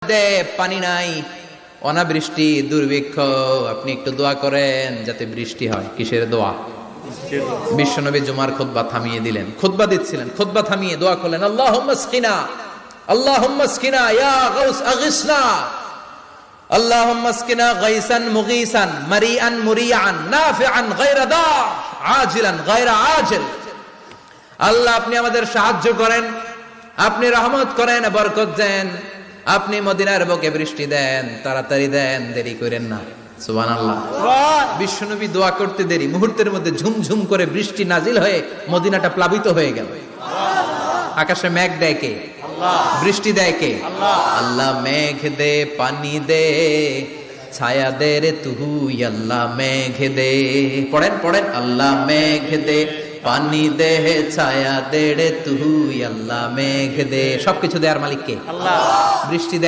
মধ্যে পানি নাই, অনাবৃষ্টি, দুর্ভিক্ষ, আপনি একটু দোয়া করেন যাতে বৃষ্টি হয়। কিসের দোয়া? বিশ্বনবী জুমার খুতবা থামিয়ে দিলেন, খুতবা দিচ্ছিলেন, খুতবা থামিয়ে দোয়া করলেন, আল্লাহুম্মা আসকিনা, আল্লাহুম্মা আসকিনা ইয়া গাউস আগিসনা, আল্লাহুম্মা আসকিনা গাইসান মুগীসান মারিআন মুরিআন নাফিআন গায়রা দা আজিলান গায়রা আজিল। আল্লাহ আপনি আমাদের সাহায্য করেন, আপনি রহমত করেন, বরকত দেন, আপনি মদিনার বুকে বৃষ্টি দেন, তাড়াতাড়ি দেন, দেরি করেন না। সুবহানাল্লাহ। বিশ্বনবী দোয়া করতে দেরি, মুহূর্তের মধ্যে ঝুমঝুম করে বৃষ্টি নাজিল হয়ে মদিনাটা প্লাবিত হয়ে গেল। আকাশে মেঘ দেয় কে? বৃষ্টি দেয় কে? আল্লাহ মেঘ দে, পানি দে, ছায়া দে রে তুই, আল্লাহ মেঘ দে। পড়েন পড়েন, আল্লাহ মেঘ দে, পানি দে, ছায়া দে রে তুই, আল্লাহ মেঘ দে। সবকিছু দেয়ার মালিক কে? আল্লাহ। বৃষ্টি